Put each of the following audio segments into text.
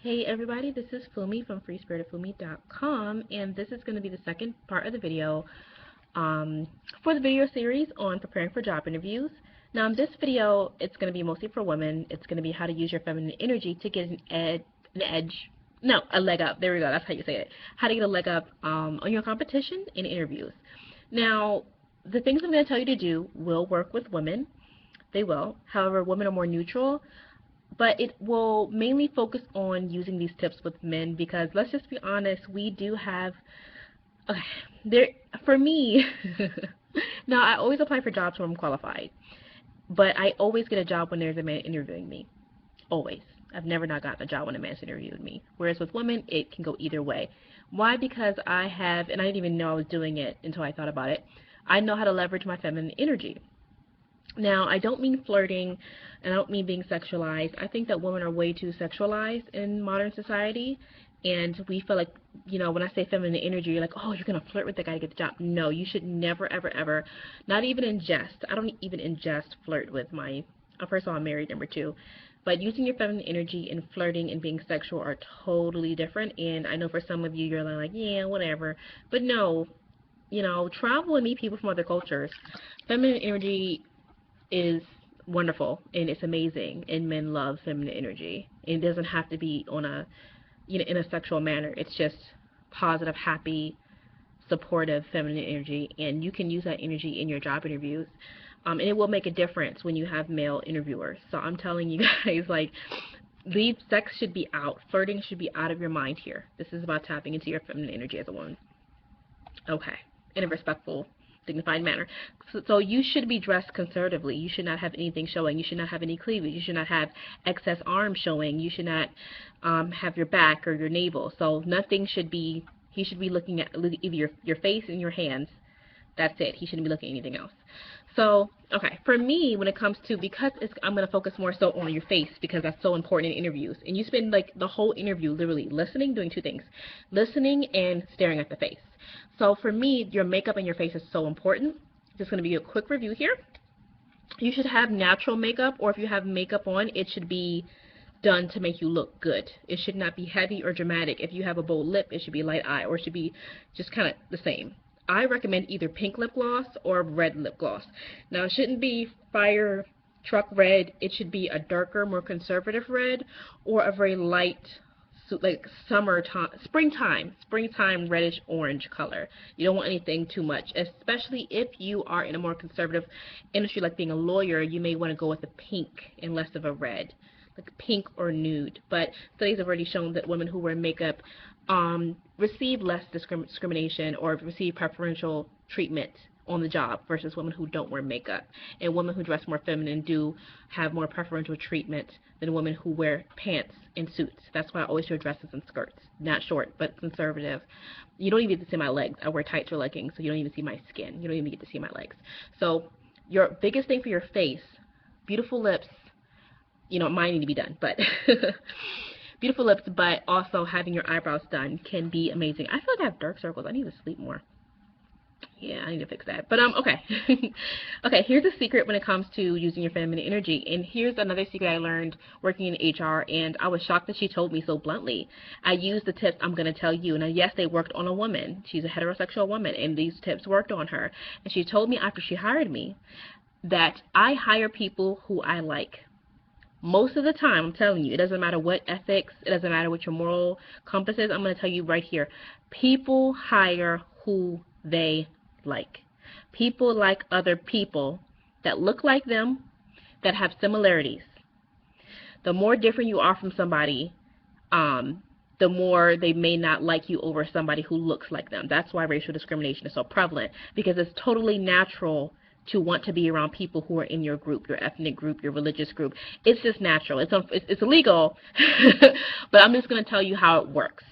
Hey everybody, this is Fumi from freespiritedfumi.com, and this is going to be the second part of the video for the video series on preparing for job interviews. Now in this video, it's going to be mostly for women. It's going to be how to use your feminine energy to get a leg up. There we go, that's how you say it. How to get a leg up on your competition in interviews. Now, the things I'm going to tell you to do will work with women. They will. However, women are more neutral, but it will mainly focus on using these tips with men because let's just be honest, we do have okay, there for me. Now I always apply for jobs when I'm qualified, but I always get a job when there's a man interviewing me. Always. I've never not gotten a job when a man's interviewed me. Whereas with women, it can go either way. Why? Because I have, and I didn't even know I was doing it until I thought about it, I know how to leverage my feminine energy. Now, I don't mean flirting, and I don't mean being sexualized. I think that women are way too sexualized in modern society, and we feel like, when I say feminine energy, you're like, oh, you're going to flirt with the guy to get the job. No, you should never, ever, ever, not even in jest. I don't even in jest flirt with first of all, I'm married, number two. But using your feminine energy and flirting and being sexual are totally different, and I know for some of you, you're like, yeah, whatever. But no, travel and meet people from other cultures. Feminine energy is wonderful and it's amazing, and men love feminine energy. It doesn't have to be on in a sexual manner. It's just positive, happy, supportive feminine energy, and you can use that energy in your job interviews. And it will make a difference when you have male interviewers. So I'm telling you guys, like, leave sex should be out. Flirting should be out of your mind here. This is about tapping into your feminine energy as a woman. Okay, in a respectful, dignified manner. So you should be dressed conservatively. You should not have anything showing. You should not have any cleavage. You should not have excess arms showing. You should not have your back or your navel. So nothing should be, he should be looking at either your face and your hands. That's it. He shouldn't be looking at anything else. So, okay, for me, when it comes to, because I'm going to focus more so on your face because that's so important in interviews. And you spend like the whole interview literally listening, doing two things, listening and staring at the face. So for me, your makeup and your face is so important. Just going to be a quick review here. You should have natural makeup, or if you have makeup on, it should be done to make you look good. It should not be heavy or dramatic. If you have a bold lip, it should be light eye, or it should be just kind of the same. I recommend either pink lip gloss or red lip gloss. Now, it shouldn't be fire truck red. It should be a darker, more conservative red, or a very light, like springtime reddish orange color. You don't want anything too much, especially if you are in a more conservative industry like being a lawyer. You may want to go with a pink and less of a red, like pink or nude. But studies have already shown that women who wear makeup receive less discrimination or receive preferential treatment on the job versus women who don't wear makeup. And women who dress more feminine do have more preferential treatment than women who wear pants and suits. That's why I always wear dresses and skirts. Not short, but conservative. You don't even get to see my legs. I wear tights or leggings, so you don't even see my skin. You don't even get to see my legs. So your biggest thing for your face, beautiful lips, mine need to be done, but beautiful lips, but also having your eyebrows done can be amazing. I feel like I have dark circles. I need to sleep more. Yeah, I need to fix that. But okay. Okay, here's a secret when it comes to using your feminine energy. And here's another secret I learned working in HR, and I was shocked that she told me so bluntly. I used the tips I'm going to tell you. Now, yes, they worked on a woman. She's a heterosexual woman, and these tips worked on her. And she told me after she hired me that I hire people who I like. Most of the time, I'm telling you, it doesn't matter what ethics, it doesn't matter what your moral compass is. I'm going to tell you right here. People hire who they like. People like other people that look like them, that have similarities. The more different you are from somebody, the more they may not like you over somebody who looks like them. That's why racial discrimination is so prevalent, because it's totally natural to want to be around people who are in your group, your ethnic group, your religious group. It's just natural. It's illegal, but I'm just going to tell you how it works.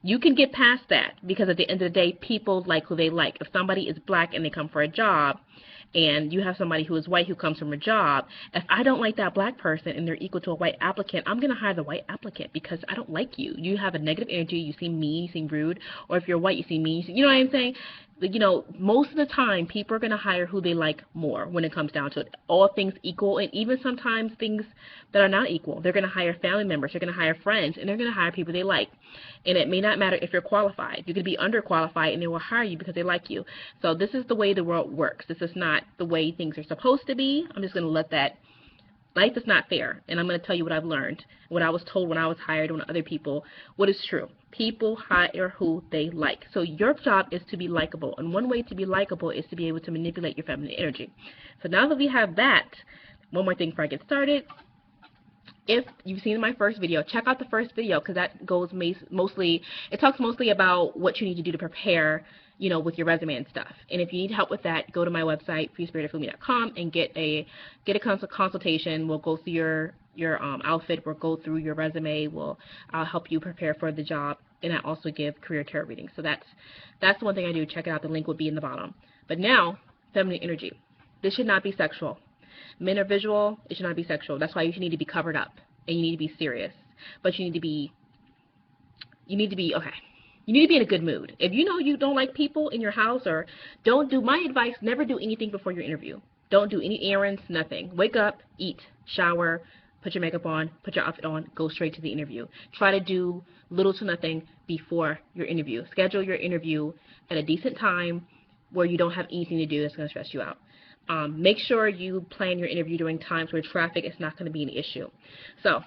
You can get past that because at the end of the day, people like who they like. If somebody is black and they come for a job, and you have somebody who is white who comes from a job, if I don't like that black person and they're equal to a white applicant, I'm going to hire the white applicant because I don't like you. You have a negative energy. You seem mean. You seem rude. Or if you're white, you seem mean. You know what I'm saying? You know, most of the time, people are going to hire who they like more when it comes down to it. All things equal, and even sometimes things that are not equal. They're going to hire family members, they're going to hire friends, and they're going to hire people they like. And it may not matter if you're qualified. You could be underqualified, and they will hire you because they like you. So this is the way the world works. This is not the way things are supposed to be. I'm just going to let that. Life is not fair, and I'm going to tell you what I've learned, what I was told when I was hired on other people, what is true. People hire who they like. So your job is to be likable, and one way to be likable is to be able to manipulate your feminine energy. So now that we have that, one more thing before I get started. If you've seen my first video, check out the first video, because that goes mostly, it talks mostly about what you need to do to prepare, you know, with your resume and stuff. And if you need help with that, go to my website, freespiritoflumi.com, and get a consultation. We'll go through your outfit. We'll go through your resume. I'll help you prepare for the job, and I also give career tarot readings. So that's one thing I do. Check it out. The link will be in the bottom. But now, feminine energy. This should not be sexual. Men are visual. It should not be sexual. That's why you need to be covered up, and you need to be serious. But you need to be okay. You need to be in a good mood. If you know you don't like people in your house, or my advice, never do anything before your interview. Don't do any errands, nothing. Wake up, eat, shower, put your makeup on, put your outfit on, go straight to the interview. Try to do little to nothing before your interview. Schedule your interview at a decent time where you don't have anything to do that's going to stress you out. Make sure you plan your interview during times where traffic is not going to be an issue. So,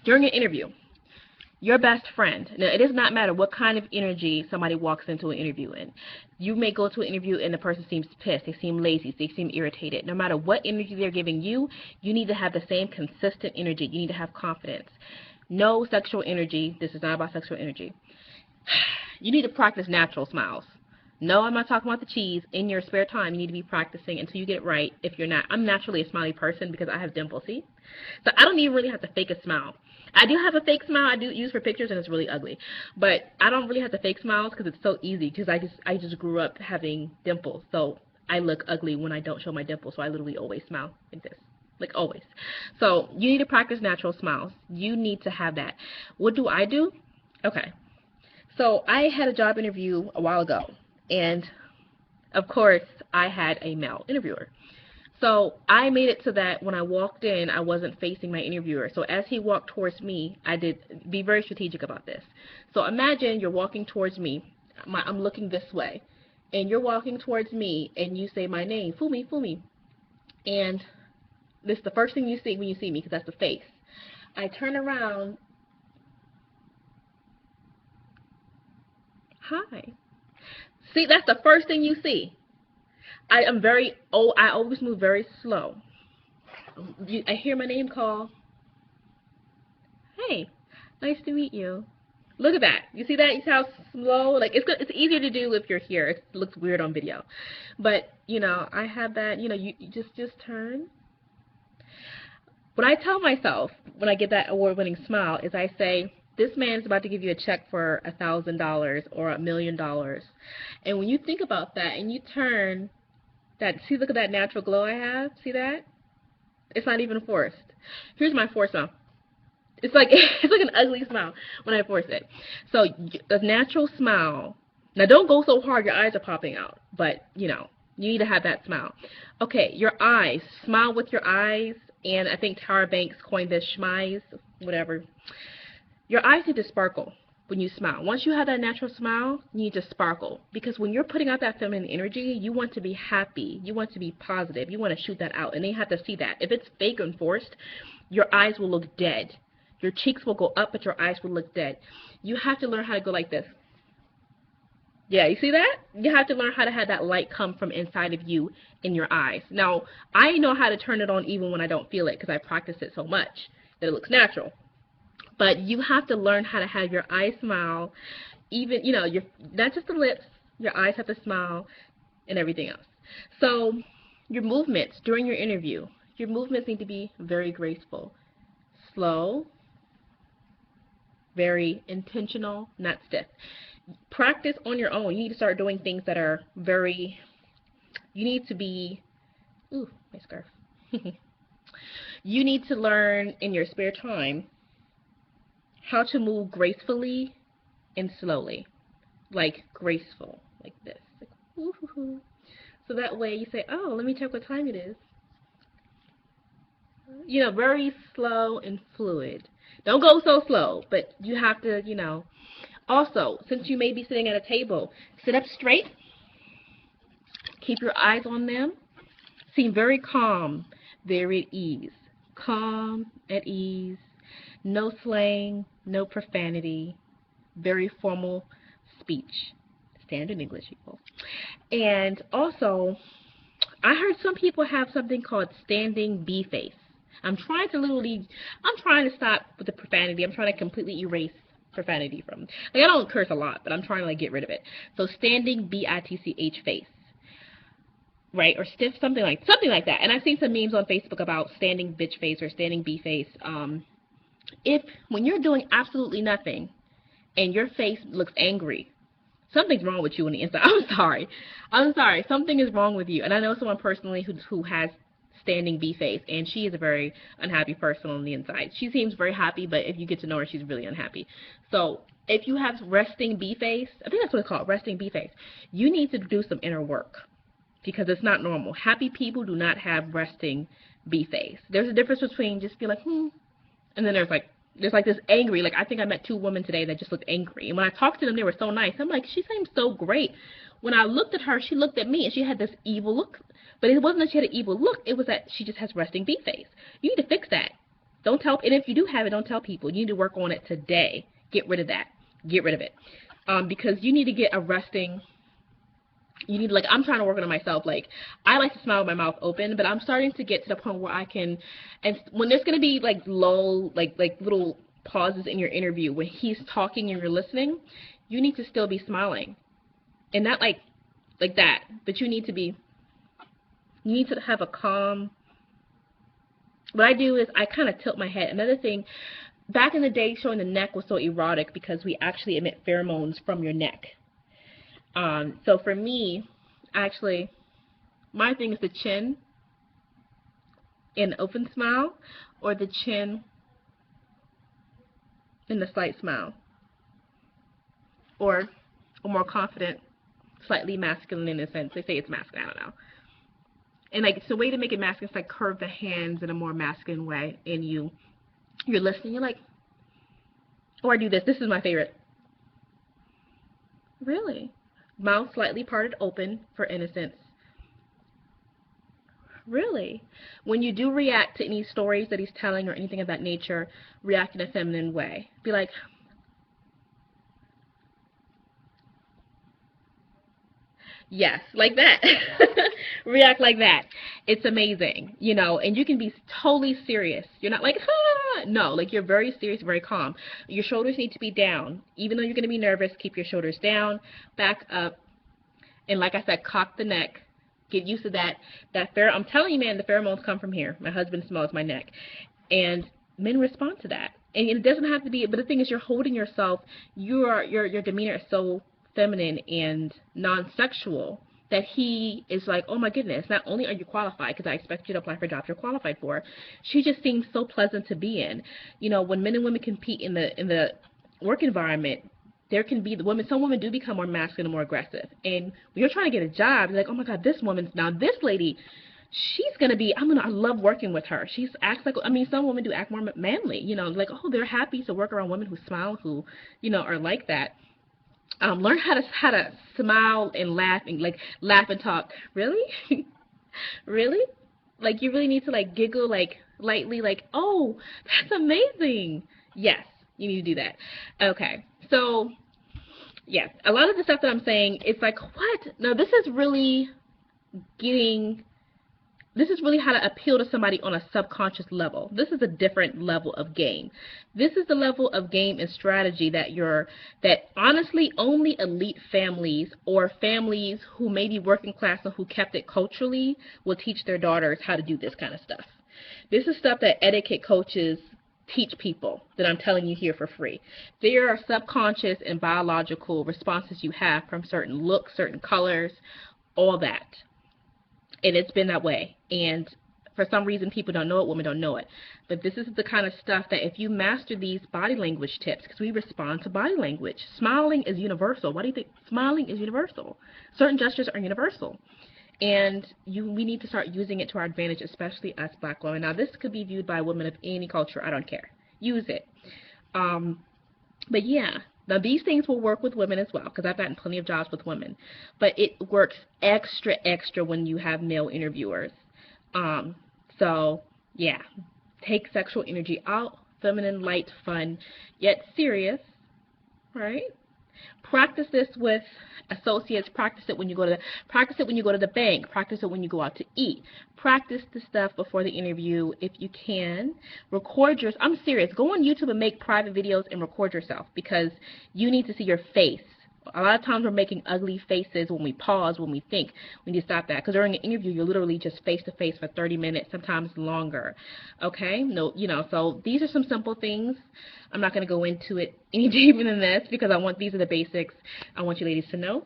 during an interview, your best friend. Now, it does not matter what kind of energy somebody walks into an interview in. You may go to an interview and the person seems pissed, they seem lazy, they seem irritated. No matter what energy they're giving you, you need to have the same consistent energy. You need to have confidence. No sexual energy. This is not about sexual energy. You need to practice natural smiles. No, I'm not talking about the cheese. In your spare time, you need to be practicing until you get it right. If you're not, I'm naturally a smiley person because I have dimples, see? So I don't even really have to fake a smile. I do have a fake smile I do use for pictures, and it's really ugly. But I don't really have to fake smiles because it's so easy, because I just grew up having dimples. So I look ugly when I don't show my dimples, so I literally always smile like this. Like always. So you need to practice natural smiles. You need to have that. What do I do? Okay. So I had a job interview a while ago. And, of course, I had a male interviewer. So I made it so that when I walked in, I wasn't facing my interviewer. So as he walked towards me, I did be very strategic about this. So imagine you're walking towards me. I'm looking this way. And you're walking towards me, and you say my name, Fumi, Fumi. And this is the first thing you see when you see me, because that's the face. I turn around. Hi. See, that's the first thing you see. I always move very slow. I hear my name call. Hey, nice to meet you. Look at that. You see that? You see how slow? Like, it's easier to do if you're here. It looks weird on video. But, you know, I have that, you know, you just turn. What I tell myself when I get that award-winning smile is I say, this man's about to give you a check for $1,000 or $1 million. And when you think about that and you turn, see, look at that natural glow I have. See that? It's not even forced. Here's my forced smile. It's like an ugly smile when I force it. So a natural smile. Now don't go so hard your eyes are popping out, but you know, you need to have that smile. Okay, your eyes. Smile with your eyes. And I think Tyra Banks coined this schmize, whatever. Your eyes need to sparkle when you smile. Once you have that natural smile, you need to sparkle. Because when you're putting out that feminine energy, you want to be happy. You want to be positive. You want to shoot that out. And they have to see that. If it's fake and forced, your eyes will look dead. Your cheeks will go up, but your eyes will look dead. You have to learn how to go like this. Yeah, you see that? You have to learn how to have that light come from inside of you in your eyes. Now, I know how to turn it on even when I don't feel it because I practice it so much that it looks natural. But you have to learn how to have your eyes smile, even, you know, not just the lips, your eyes have to smile and everything else. So your movements during your interview, your movements need to be very graceful, slow, very intentional, not stiff. Practice on your own. You need to start doing things that are you need to be, ooh, my scarf. You need to learn in your spare time how to move gracefully and slowly, like graceful. like this. Like, woo-hoo-hoo. So that way you say, oh, let me check what time it is. You know, very slow and fluid. Don't go so slow, but you have to, you know. Also, since you may be sitting at a table, sit up straight. Keep your eyes on them. Seem very calm, very at ease. Calm, at ease. No slang, no profanity. Very formal speech. Standard English, people. And also, I heard some people have something called standing B face. I'm trying to stop with the profanity. I'm trying to completely erase profanity from. Like, I don't curse a lot, but I'm trying to like get rid of it. So standing BITCH face. Right, or stiff, something like that. And I've seen some memes on Facebook about standing bitch face or standing B face. If when you're doing absolutely nothing and your face looks angry, something's wrong with you on the inside. I'm sorry, something is wrong with you. And I know someone personally who has standing B face, and she is a very unhappy person on the inside. She seems very happy, but if you get to know her, she's really unhappy. So if you have resting B face, I think that's what it's called, resting B face, you need to do some inner work, because it's not normal. Happy people do not have resting B face. There's a difference between just be like, and then there's like this angry, like I think I met two women today that just looked angry. And when I talked to them, they were so nice. I'm like, she seems so great. When I looked at her, she looked at me and she had this evil look. But it wasn't that she had an evil look. It was that she just has resting B face. You need to fix that. Don't tell, and if you do have it, don't tell people. You need to work on it today. Get rid of that. Get rid of it. Because you need to get a resting. You need, like, I'm trying to work on it myself. Like, I like to smile with my mouth open, but I'm starting to get to the point where I can, and when there's going to be, like, low, like little pauses in your interview when he's talking and you're listening, you need to still be smiling. And not like that, but you need to have a calm. What I do is I kind of tilt my head. Another thing, back in the day, showing the neck was so erotic because we actually emit pheromones from your neck. So for me, actually, my thing is the chin in open smile, or the chin in the slight smile, or a more confident, slightly masculine in a sense. They say it's masculine, I don't know. And like, it's a way to make it masculine is like curve the hands in a more masculine way, and you're listening, you're like, or I do this. This is my favorite. Really? Mouth slightly parted open for innocence. Really? When you do react to any stories that he's telling or anything of that nature, react in a feminine way. Be like, yes, like that. React like that. It's amazing, you know, and you can be totally serious. You're not like, ah! No, like you're very serious, very calm. Your shoulders need to be down. Even though you're going to be nervous, keep your shoulders down, back up, and like I said, cock the neck. Get used to that. I'm telling you, man, the pheromones come from here. My husband smells my neck. And men respond to that. And it doesn't have to be, but the thing is, you're holding yourself, your demeanor is so feminine and non-sexual that he is like, oh my goodness, not only are you qualified, because I expect you to apply for jobs you're qualified for, she just seems so pleasant to be in. You know, when men and women compete in the work environment, there can be some women do become more masculine and more aggressive. And when you're trying to get a job, you're like, oh my God, this lady, she's going to be, I love working with her. She acts like, some women do act more manly, you know, like, oh, they're happy to work around women who smile, who, you know, are like that. Learn how to smile and laugh and talk. Really? Really? Like, you really need to like giggle like lightly, like, oh, that's amazing. Yes, you need to do that. Okay. So, yes, a lot of the stuff that I'm saying, it's like, what? No, this is really how to appeal to somebody on a subconscious level. This is a different level of game. This is the level of game and strategy that honestly only elite families or families who may be working class and who kept it culturally will teach their daughters how to do this kind of stuff. This is stuff that etiquette coaches teach people that I'm telling you here for free. There are subconscious and biological responses you have from certain looks, certain colors, all that. And it's been that way. And For some reason, people don't know it, women don't know it. But this is the kind of stuff that if you master these body language tips, because we respond to body language. Smiling is universal. Why do you think smiling is universal? Certain gestures are universal. And we need to start using it to our advantage, especially us black women. Now, this could be viewed by women of any culture. I don't care. Use it. But yeah, now these things will work with women as well, because I've gotten plenty of jobs with women. But it works extra when you have male interviewers. So yeah, take sexual energy out, feminine, light, fun, yet serious, right? Practice this with associates. Practice it when you go to the bank. Practice it when you go out to eat. Practice the stuff before the interview if you can. Record yours. I'm serious. Go on YouTube and make private videos and record yourself, because you need to see your face. A lot of times we're making ugly faces when we pause, when we think. We need to stop that, because during an interview you're literally just face to face for 30 minutes, sometimes longer. Okay? No, so these are some simple things. I'm not going to go into it any deeper than this, because these are the basics I want you ladies to know.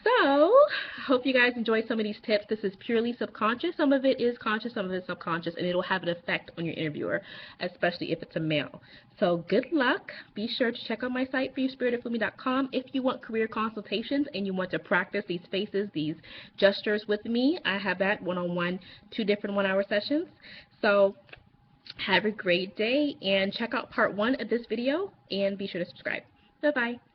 So, I hope you guys enjoyed some of these tips. This is purely subconscious. Some of it is conscious, some of it is subconscious, and it'll have an effect on your interviewer, especially if it's a male. So, good luck. Be sure to check out my site, freespiritedfumi.com, if you want career consultations and you want to practice these faces, these gestures with me. I have that one-on-one, 2 different 1-hour sessions. So, have a great day, and check out part 1 of this video, and be sure to subscribe. Bye-bye.